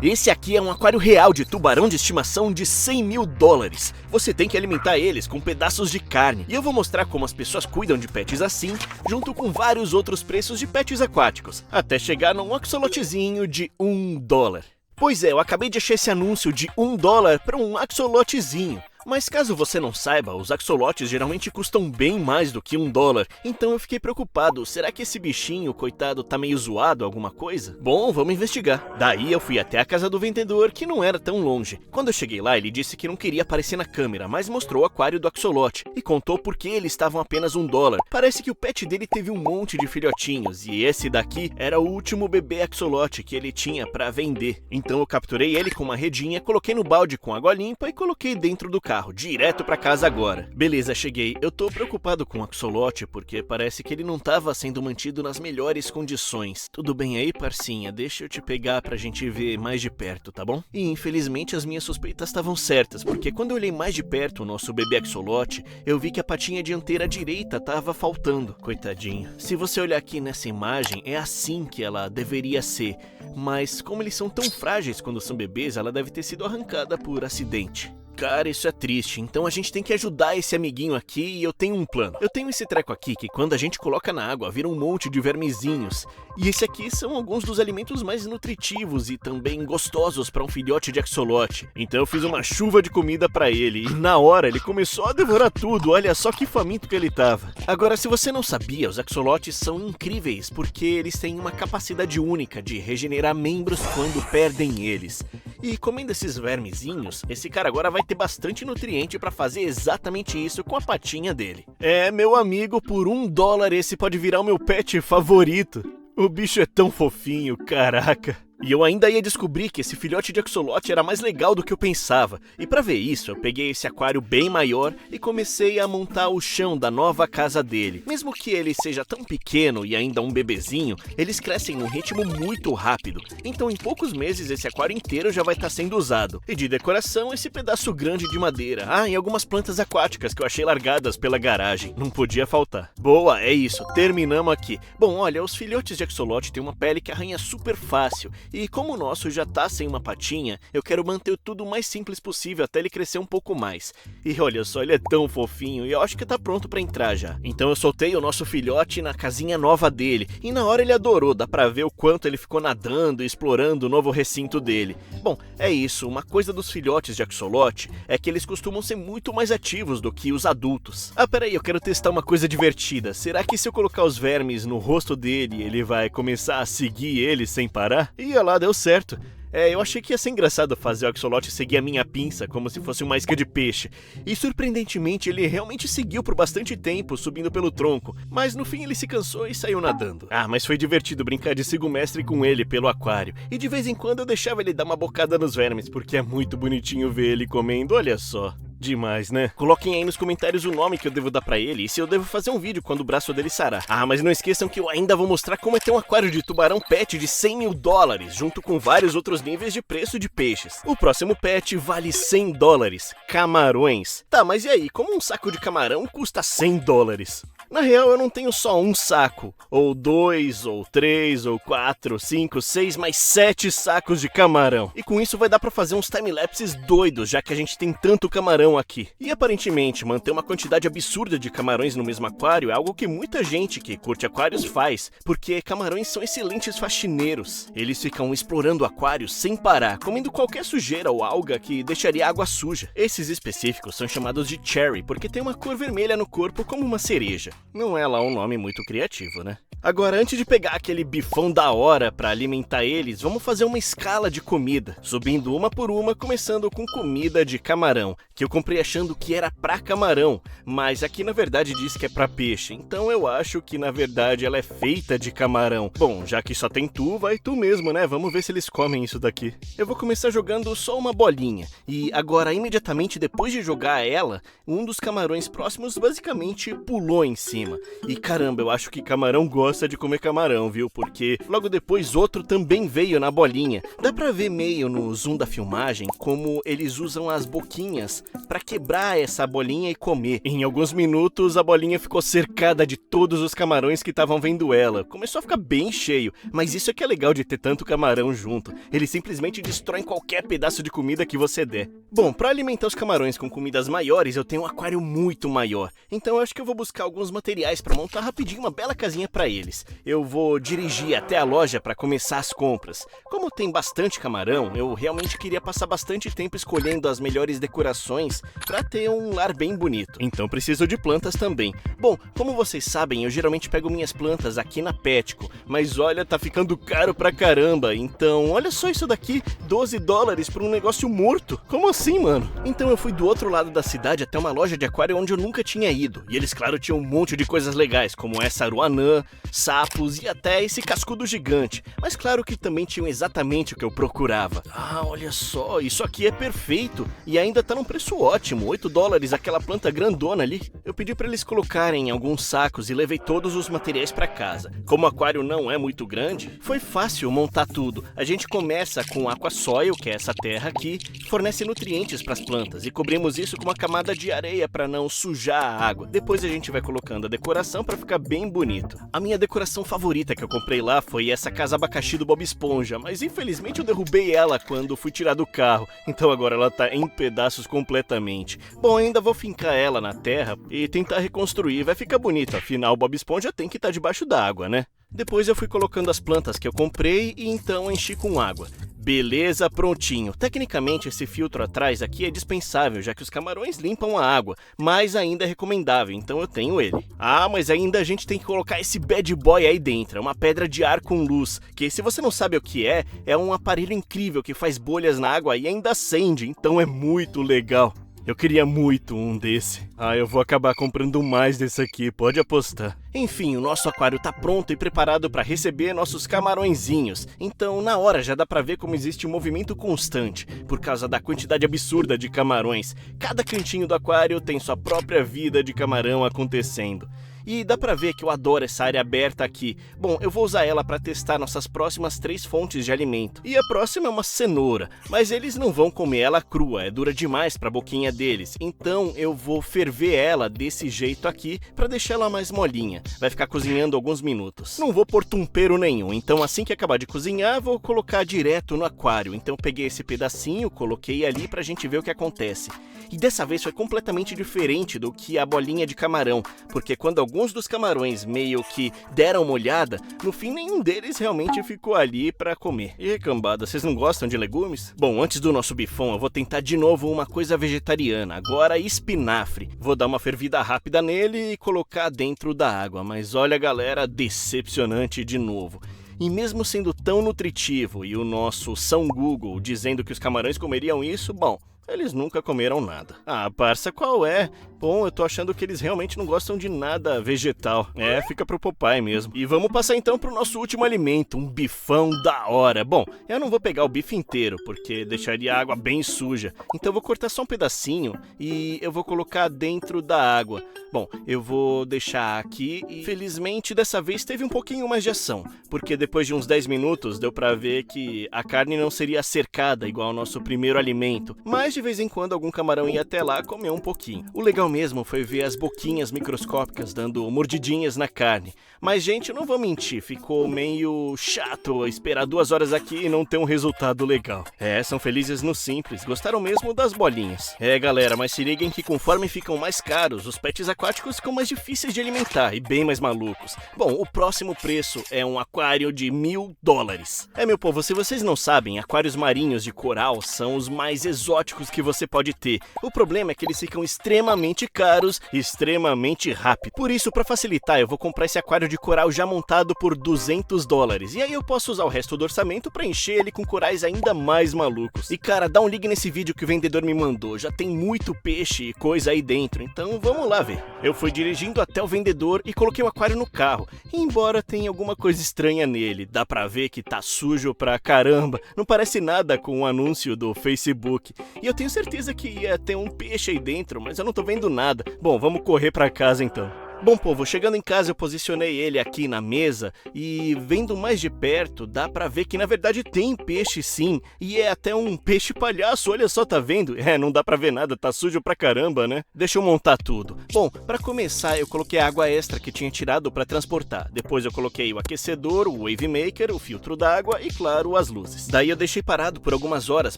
Esse aqui é um aquário real de tubarão de estimação de 100 mil dólares. Você tem que alimentar eles com pedaços de carne. E eu vou mostrar como as pessoas cuidam de pets assim, junto com vários outros preços de pets aquáticos, até chegar num axolotezinho de $1. Pois é, eu acabei de achar esse anúncio de $1 para um axolotezinho. Mas caso você não saiba, os axolotes geralmente custam bem mais do que $1, então eu fiquei preocupado, será que esse bichinho, coitado, tá meio zoado, alguma coisa? Bom, vamos investigar. Daí eu fui até a casa do vendedor, que não era tão longe. Quando eu cheguei lá, ele disse que não queria aparecer na câmera, mas mostrou o aquário do axolote e contou por que eles estavam apenas $1. Parece que o pet dele teve um monte de filhotinhos, e esse daqui era o último bebê axolote que ele tinha pra vender. Então eu capturei ele com uma redinha, coloquei no balde com água limpa e coloquei dentro do carro, direto pra casa agora. Beleza, cheguei. Eu tô preocupado com o axolote porque parece que ele não tava sendo mantido nas melhores condições. Tudo bem aí, parcinha? Deixa eu te pegar pra gente ver mais de perto, tá bom? E infelizmente as minhas suspeitas estavam certas, porque quando eu olhei mais de perto o nosso bebê axolote, eu vi que a patinha dianteira direita tava faltando. Coitadinho. Se você olhar aqui nessa imagem, é assim que ela deveria ser. Mas como eles são tão frágeis quando são bebês, ela deve ter sido arrancada por acidente. Cara, isso é triste, então a gente tem que ajudar esse amiguinho aqui e eu tenho um plano. Eu tenho esse treco aqui que quando a gente coloca na água vira um monte de vermezinhos. E esse aqui são alguns dos alimentos mais nutritivos e também gostosos para um filhote de axolote. Então eu fiz uma chuva de comida para ele e na hora ele começou a devorar tudo, olha só que faminto que ele tava. Agora, se você não sabia, os axolotes são incríveis porque eles têm uma capacidade única de regenerar membros quando perdem eles. E comendo esses vermezinhos, esse cara agora vai ter bastante nutriente para fazer exatamente isso com a patinha dele. É, meu amigo, por $1 esse pode virar o meu pet favorito. O bicho é tão fofinho, caraca. E eu ainda ia descobrir que esse filhote de axolote era mais legal do que eu pensava. E pra ver isso, eu peguei esse aquário bem maior e comecei a montar o chão da nova casa dele. Mesmo que ele seja tão pequeno e ainda um bebezinho, eles crescem num ritmo muito rápido. Então em poucos meses esse aquário inteiro já vai estar sendo usado. E de decoração, esse pedaço grande de madeira. Ah, e algumas plantas aquáticas que eu achei largadas pela garagem. Não podia faltar. Boa, é isso, terminamos aqui. Bom, olha, os filhotes de axolote têm uma pele que arranha super fácil. E como o nosso já tá sem uma patinha, eu quero manter tudo o mais simples possível até ele crescer um pouco mais. E olha só, ele é tão fofinho e eu acho que tá pronto pra entrar já. Então eu soltei o nosso filhote na casinha nova dele. E na hora ele adorou, dá pra ver o quanto ele ficou nadando e explorando o novo recinto dele. Bom, é isso, uma coisa dos filhotes de axolote é que eles costumam ser muito mais ativos do que os adultos. Ah, peraí, eu quero testar uma coisa divertida. Será que se eu colocar os vermes no rosto dele, ele vai começar a seguir ele sem parar? E olha lá, deu certo. Eu achei que ia ser engraçado fazer o axolote seguir a minha pinça, como se fosse uma isca de peixe. E surpreendentemente ele realmente seguiu por bastante tempo, subindo pelo tronco. Mas no fim ele se cansou e saiu nadando. Ah, mas foi divertido brincar de sigo-mestre com ele pelo aquário. E de vez em quando eu deixava ele dar uma bocada nos vermes, porque é muito bonitinho ver ele comendo, olha só. Demais, né? Coloquem aí nos comentários o nome que eu devo dar pra ele e se eu devo fazer um vídeo quando o braço dele sarar. Ah, mas não esqueçam que eu ainda vou mostrar como é ter um aquário de tubarão pet de 100 mil dólares, junto com vários outros níveis de preço de peixes. O próximo pet vale $100, camarões. Tá, mas e aí, como um saco de camarão custa $100? Na real, eu não tenho só um saco, ou 2, ou 3, ou 4, 5, 6, mas 7 sacos de camarão. E com isso vai dar pra fazer uns timelapses doidos, já que a gente tem tanto camarão aqui. E aparentemente, manter uma quantidade absurda de camarões no mesmo aquário é algo que muita gente que curte aquários faz, porque camarões são excelentes faxineiros. Eles ficam explorando o aquário sem parar, comendo qualquer sujeira ou alga que deixaria a água suja. Esses específicos são chamados de cherry, porque tem uma cor vermelha no corpo como uma cereja. Não é lá um nome muito criativo, né? Agora, antes de pegar aquele bifão da hora pra alimentar eles, vamos fazer uma escala de comida, subindo uma por uma, começando com comida de camarão, que eu comprei achando que era pra camarão, mas aqui na verdade diz que é pra peixe, então eu acho que na verdade ela é feita de camarão. Bom, já que só tem tu, vai tu mesmo, né? Vamos ver se eles comem isso daqui. Eu vou começar jogando só uma bolinha, e agora imediatamente depois de jogar ela, um dos camarões próximos basicamente pulou em cima. E caramba, eu acho que camarão gosta gosta de comer camarão, viu? Porque logo depois outro também veio na bolinha. Dá pra ver meio no zoom da filmagem como eles usam as boquinhas pra quebrar essa bolinha e comer. Em alguns minutos a bolinha ficou cercada de todos os camarões que estavam vendo ela. Começou a ficar bem cheio, mas isso é que é legal de ter tanto camarão junto. Eles simplesmente destroem qualquer pedaço de comida que você der. Bom, pra alimentar os camarões com comidas maiores, eu tenho um aquário muito maior. Então eu acho que eu vou buscar alguns materiais pra montar rapidinho uma bela casinha pra eles. Eu vou dirigir até a loja pra começar as compras. Como tem bastante camarão, eu realmente queria passar bastante tempo escolhendo as melhores decorações pra ter um lar bem bonito. Então preciso de plantas também. Bom, como vocês sabem, eu geralmente pego minhas plantas aqui na Petco, mas olha, tá ficando caro pra caramba. Então, olha só isso daqui, $12 por um negócio morto. Como assim, mano? Então eu fui do outro lado da cidade até uma loja de aquário onde eu nunca tinha ido. E eles, claro, tinham um monte de coisas legais, como essa aruanã, sapos e até esse cascudo gigante. Mas claro que também tinham exatamente o que eu procurava. Ah, olha só, isso aqui é perfeito. E ainda tá num preço ótimo, $8 aquela planta grandona ali. Eu pedi pra eles colocarem alguns sacos e levei todos os materiais pra casa. Como o aquário não é muito grande, foi fácil montar tudo. A gente começa com aquasoil, que é essa terra aqui, que fornece nutrientes pras plantas, e cobrimos isso com uma camada de areia pra não sujar a água. Depois a gente vai colocando a decoração pra ficar bem bonito. A minha decoração favorita que eu comprei lá foi essa casa abacaxi do Bob Esponja, mas infelizmente eu derrubei ela quando fui tirar do carro, então agora ela tá em pedaços completamente. Bom, ainda vou fincar ela na terra e tentar reconstruir, vai ficar bonito, afinal o Bob Esponja tem que estar debaixo da água, né? Depois eu fui colocando as plantas que eu comprei e então enchi com água. Beleza, prontinho. Tecnicamente esse filtro atrás aqui é dispensável, já que os camarões limpam a água, mas ainda é recomendável, então eu tenho ele. Ah, mas ainda a gente tem que colocar esse bad boy aí dentro, é uma pedra de ar com luz, que se você não sabe o que é um aparelho incrível que faz bolhas na água e ainda acende, então é muito legal. Eu queria muito um desse. Ah, eu vou acabar comprando mais desse aqui, pode apostar. Enfim, o nosso aquário tá pronto e preparado para receber nossos camarõezinhos. Então, na hora já dá pra ver como existe um movimento constante, por causa da quantidade absurda de camarões. Cada cantinho do aquário tem sua própria vida de camarão acontecendo. E dá pra ver que eu adoro essa área aberta aqui. Bom, eu vou usar ela pra testar nossas próximas 3 fontes de alimento. E a próxima é uma cenoura, mas eles não vão comer ela crua, é dura demais pra boquinha deles. Então eu vou ferver ela desse jeito aqui pra deixar ela mais molinha. Vai ficar cozinhando alguns minutos. Não vou pôr tempero nenhum, então assim que acabar de cozinhar, vou colocar direto no aquário. Então eu peguei esse pedacinho, coloquei ali pra gente ver o que acontece. E dessa vez foi completamente diferente do que a bolinha de camarão, porque quando alguns dos camarões meio que deram uma olhada, no fim nenhum deles realmente ficou ali pra comer. E cambada, vocês não gostam de legumes? Bom, antes do nosso bifão eu vou tentar de novo uma coisa vegetariana, agora espinafre. Vou dar uma fervida rápida nele e colocar dentro da água, mas olha galera, decepcionante de novo. E mesmo sendo tão nutritivo e o nosso São Google dizendo que os camarões comeriam isso, bom, eles nunca comeram nada. Ah, parça, qual é? Bom, eu tô achando que eles realmente não gostam de nada vegetal. É, fica pro Popeye mesmo. E vamos passar então pro nosso último alimento, um bifão da hora. Bom, eu não vou pegar o bife inteiro, porque deixaria a água bem suja. Então eu vou cortar só um pedacinho e eu vou colocar dentro da água. Bom, eu vou deixar aqui e felizmente dessa vez teve um pouquinho mais de ação, porque depois de uns 10 minutos deu pra ver que a carne não seria cercada igual ao nosso primeiro alimento, mas de vez em quando algum camarão ia até lá comer um pouquinho. O legal mesmo foi ver as boquinhas microscópicas dando mordidinhas na carne. Mas gente, eu não vou mentir, ficou meio chato esperar 2 horas aqui e não ter um resultado legal. É, são felizes no simples, gostaram mesmo das bolinhas. É galera, mas se liguem que conforme ficam mais caros, os pets aquáticos ficam mais difíceis de alimentar e bem mais malucos. Bom, o próximo preço é um aquário de $1000. É meu povo, se vocês não sabem, aquários marinhos de coral são os mais exóticos que você pode ter. O problema é que eles ficam extremamente caros e extremamente rápido. Por isso, para facilitar, eu vou comprar esse aquário de coral já montado por $200. E aí eu posso usar o resto do orçamento para encher ele com corais ainda mais malucos. E cara, dá um ligue nesse vídeo que o vendedor me mandou. Já tem muito peixe e coisa aí dentro, então vamos lá ver. Eu fui dirigindo até o vendedor e coloquei o aquário no carro. E embora tenha alguma coisa estranha nele, dá pra ver que tá sujo pra caramba. Não parece nada com o anúncio do Facebook. E eu tenho certeza que ia ter um peixe aí dentro, mas eu não tô vendo nada. Bom, vamos correr pra casa então. Bom, povo, chegando em casa eu posicionei ele aqui na mesa e vendo mais de perto dá pra ver que na verdade tem peixe sim, e é até um peixe palhaço, olha só, tá vendo? Não dá pra ver nada, tá sujo pra caramba, né? Deixa eu montar tudo. Bom, pra começar eu coloquei a água extra que tinha tirado pra transportar, depois eu coloquei o aquecedor, o wave maker, o filtro d'água e claro, as luzes. Daí eu deixei parado por algumas horas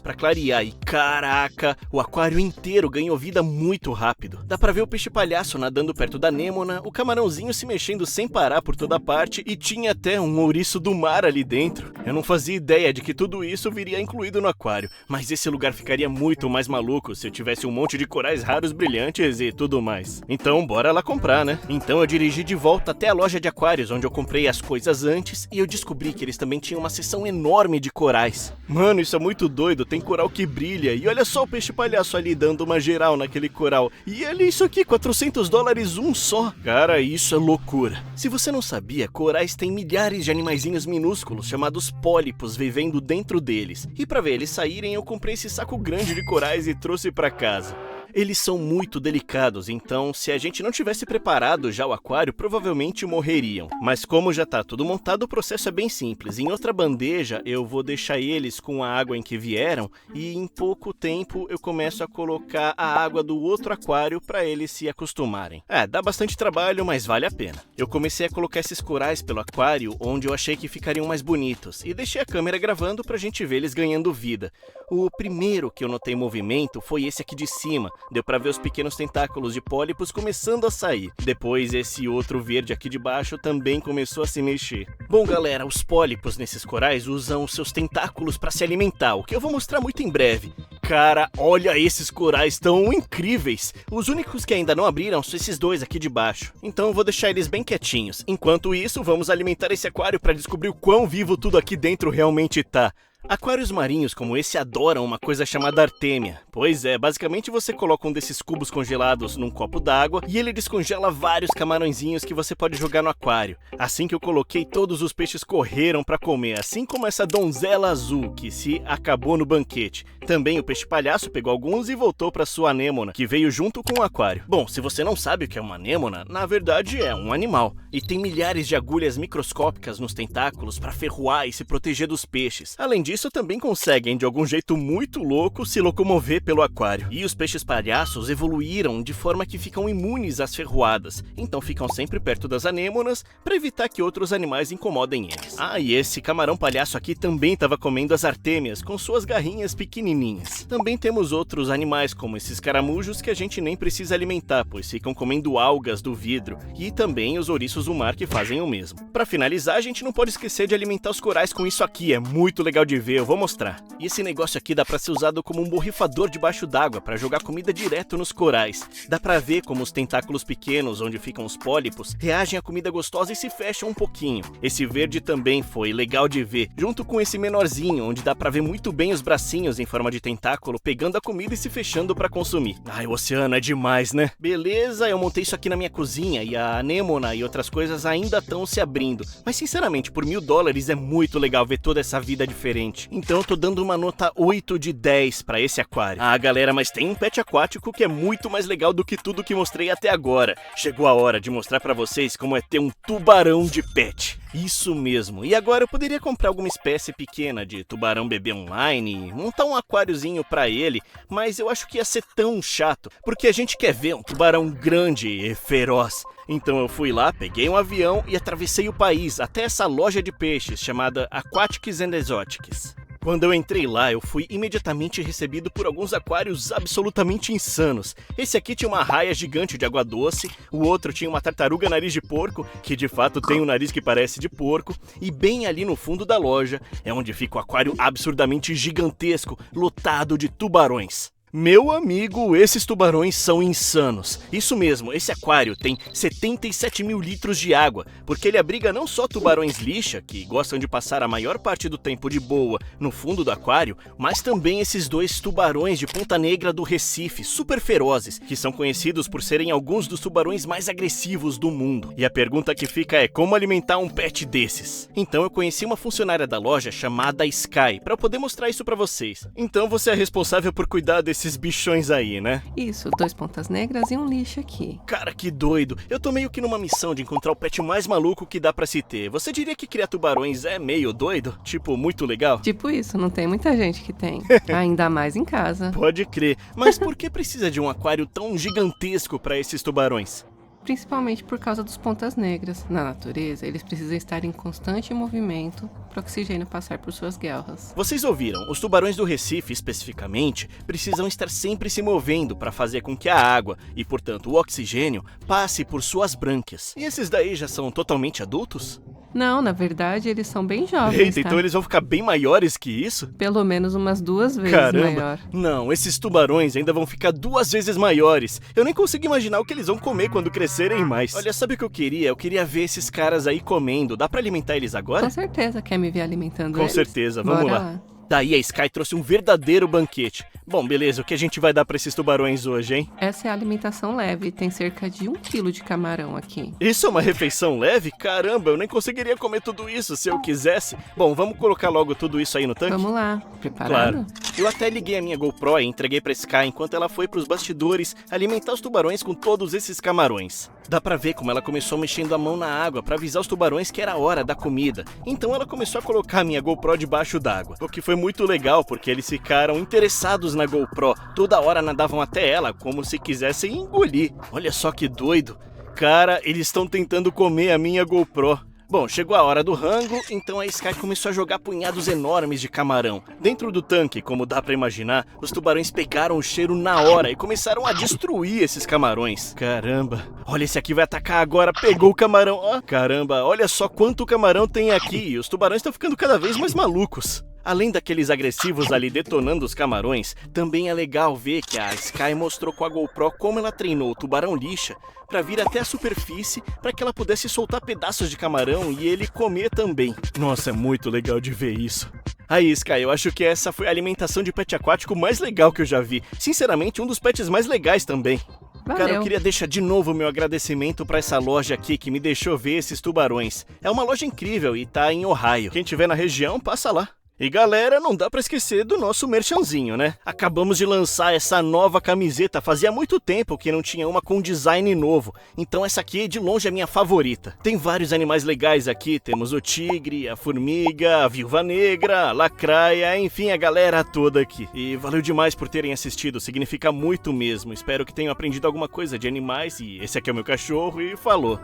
pra clarear e caraca, o aquário inteiro ganhou vida muito rápido. Dá pra ver o peixe palhaço nadando perto da anêmona, o camarãozinho se mexendo sem parar por toda parte e tinha até um ouriço do mar ali dentro. Eu não fazia ideia de que tudo isso viria incluído no aquário, mas esse lugar ficaria muito mais maluco se eu tivesse um monte de corais raros brilhantes e tudo mais. Então bora lá comprar, né? Então eu dirigi de volta até a loja de aquários onde eu comprei as coisas antes e eu descobri que eles também tinham uma seção enorme de corais. Mano, isso é muito doido, tem coral que brilha e olha só o peixe palhaço ali dando uma geral naquele coral. E olha isso aqui, $400 um só. Cara, isso é loucura. Se você não sabia, corais têm milhares de animaizinhos minúsculos chamados pólipos vivendo dentro deles. E para ver eles saírem, eu comprei esse saco grande de corais e trouxe para casa. Eles são muito delicados, então se a gente não tivesse preparado já o aquário, provavelmente morreriam. Mas como já tá tudo montado, o processo é bem simples. Em outra bandeja, eu vou deixar eles com a água em que vieram e em pouco tempo eu começo a colocar a água do outro aquário para eles se acostumarem. Dá bastante trabalho, mas vale a pena. Eu comecei a colocar esses corais pelo aquário onde eu achei que ficariam mais bonitos e deixei a câmera gravando pra gente ver eles ganhando vida. O primeiro que eu notei movimento foi esse aqui de cima. Deu pra ver os pequenos tentáculos de pólipos começando a sair. Depois esse outro verde aqui de baixo também começou a se mexer. Bom galera, os pólipos nesses corais usam seus tentáculos para se alimentar, o que eu vou mostrar muito em breve. Cara, olha esses corais tão incríveis! Os únicos que ainda não abriram são esses dois aqui de baixo. Então eu vou deixar eles bem quietinhos. Enquanto isso, vamos alimentar esse aquário para descobrir o quão vivo tudo aqui dentro realmente tá. Aquários marinhos como esse adoram uma coisa chamada artêmia. Pois é, basicamente você coloca um desses cubos congelados num copo d'água e ele descongela vários camarõezinhos que você pode jogar no aquário. Assim que eu coloquei, todos os peixes correram para comer, assim como essa donzela azul que se acabou no banquete. Também o peixe palhaço pegou alguns e voltou para sua anêmona, que veio junto com o aquário. Bom, se você não sabe o que é uma anêmona, na verdade é um animal. E tem milhares de agulhas microscópicas nos tentáculos para ferroar e se proteger dos peixes. Além disso, também conseguem, de algum jeito muito louco, se locomover pelo aquário. E os peixes palhaços evoluíram de forma que ficam imunes às ferroadas, então ficam sempre perto das anêmonas para evitar que outros animais incomodem eles. E esse camarão palhaço aqui também estava comendo as artêmias com suas garrinhas pequenininhas. Também temos outros animais como esses caramujos que a gente nem precisa alimentar, pois ficam comendo algas do vidro, e também os ouriços do mar que fazem o mesmo. Para finalizar, a gente não pode esquecer de alimentar os corais com isso aqui, é muito legal de ver, eu vou mostrar. E esse negócio aqui dá pra ser usado como um borrifador debaixo d'água para jogar comida direto nos corais. Dá pra ver como os tentáculos pequenos, onde ficam os pólipos, reagem à comida gostosa e se fecham um pouquinho. Esse verde também foi legal de ver, junto com esse menorzinho, onde dá pra ver muito bem os bracinhos em forma de tentáculo pegando a comida e se fechando pra consumir. O oceano é demais, né? Beleza, eu montei isso aqui na minha cozinha e a anêmona e outras coisas ainda estão se abrindo. Mas sinceramente, por $1000 é muito legal ver toda essa vida diferente. Então eu tô dando uma nota 8 de 10 pra esse aquário. Galera, mas tem um pet aquático que é muito mais legal do que tudo que mostrei até agora. Chegou a hora de mostrar pra vocês como é ter um tubarão de pet. Isso mesmo. E agora eu poderia comprar alguma espécie pequena de tubarão bebê online, montar um aquáriozinho pra ele, mas eu acho que ia ser tão chato, porque a gente quer ver um tubarão grande e feroz. Então eu fui lá, peguei um avião e atravessei o país até essa loja de peixes chamada Aquatics and Exotics. Quando eu entrei lá, eu fui imediatamente recebido por alguns aquários absolutamente insanos. Esse aqui tinha uma raia gigante de água doce, o outro tinha uma tartaruga nariz de porco, que de fato tem um nariz que parece de porco, e bem ali no fundo da loja é onde fica o aquário absurdamente gigantesco, lotado de tubarões. Meu amigo, esses tubarões são insanos. Isso mesmo, esse aquário tem 77 mil litros de água, porque ele abriga não só tubarões lixa, que gostam de passar a maior parte do tempo de boa no fundo do aquário, mas também esses dois tubarões de ponta negra do Recife, super ferozes, que são conhecidos por serem alguns dos tubarões mais agressivos do mundo. E a pergunta que fica é como alimentar um pet desses? Então eu conheci uma funcionária da loja chamada Sky, para poder mostrar isso para vocês. Então você é responsável por cuidar desse esses bichões aí, né? Isso, 2 pontas negras e um lixo aqui. Cara, que doido. Eu tô meio que numa missão de encontrar o pet mais maluco que dá pra se ter. Você diria que criar tubarões é meio doido? Tipo, muito legal? Tipo isso, não tem muita gente que tem. Ainda mais em casa. Pode crer. Mas por que precisa de um aquário tão gigantesco pra esses tubarões? Principalmente por causa dos pontas negras. Na natureza, eles precisam estar em constante movimento para o oxigênio passar por suas guelras. Vocês ouviram, os tubarões do Recife, especificamente, precisam estar sempre se movendo para fazer com que a água, e portanto o oxigênio, passe por suas brânquias. E esses daí já são totalmente adultos? Não, na verdade, eles são bem jovens, Eita, tá? então eles vão ficar bem maiores que isso? Pelo menos umas 2 vezes Caramba! maior. Não, esses tubarões ainda vão ficar 2 vezes maiores. Eu nem consigo imaginar o que eles vão comer quando crescerem mais. Olha, sabe o que eu queria? Eu queria ver esses caras aí comendo. Dá pra alimentar eles agora? Com certeza, quer me ver alimentando Com eles? certeza, vamos Bora lá. Daí a Sky trouxe um verdadeiro banquete. Bom, beleza, o que a gente vai dar pra esses tubarões hoje, hein? Essa é a alimentação leve, tem cerca de 1 quilo de camarão aqui. Isso é uma refeição leve? Caramba, eu nem conseguiria comer tudo isso se eu quisesse. Bom, vamos colocar logo tudo isso aí no tanque? Vamos lá, preparado? Claro. Eu até liguei a minha GoPro e entreguei pra Sky enquanto ela foi pros bastidores alimentar os tubarões com todos esses camarões. Dá pra ver como ela começou mexendo a mão na água pra avisar os tubarões que era a hora da comida. Então ela começou a colocar a minha GoPro debaixo d'água. O que foi muito legal, porque eles ficaram interessados na GoPro. Toda hora nadavam até ela, como se quisessem engolir. Olha só que doido. Cara, eles estão tentando comer a minha GoPro. Bom, chegou a hora do rango, então a Sky começou a jogar punhados enormes de camarão. Dentro do tanque, como dá pra imaginar, os tubarões pegaram o cheiro na hora e começaram a destruir esses camarões. Caramba, olha, esse aqui vai atacar agora, pegou o camarão. Ah, caramba, olha só quanto camarão tem aqui, e os tubarões estão ficando cada vez mais malucos. Além daqueles agressivos ali detonando os camarões, também é legal ver que a Sky mostrou com a GoPro como ela treinou o tubarão lixa para vir até a superfície para que ela pudesse soltar pedaços de camarão e ele comer também. Nossa, é muito legal de ver isso. Aí, Sky, eu acho que essa foi a alimentação de pet aquático mais legal que eu já vi. Sinceramente, um dos pets mais legais também. Valeu. Cara, eu queria deixar de novo meu agradecimento pra essa loja aqui que me deixou ver esses tubarões. É uma loja incrível e tá em Ohio. Quem tiver na região, passa lá. E galera, não dá pra esquecer do nosso merchanzinho, né? Acabamos de lançar essa nova camiseta, fazia muito tempo que não tinha uma com design novo, então essa aqui de longe é minha favorita. Tem vários animais legais aqui, temos o tigre, a formiga, a viúva negra, a lacraia, enfim, a galera toda aqui. E valeu demais por terem assistido, significa muito mesmo. Espero que tenham aprendido alguma coisa de animais e esse aqui é o meu cachorro e falou!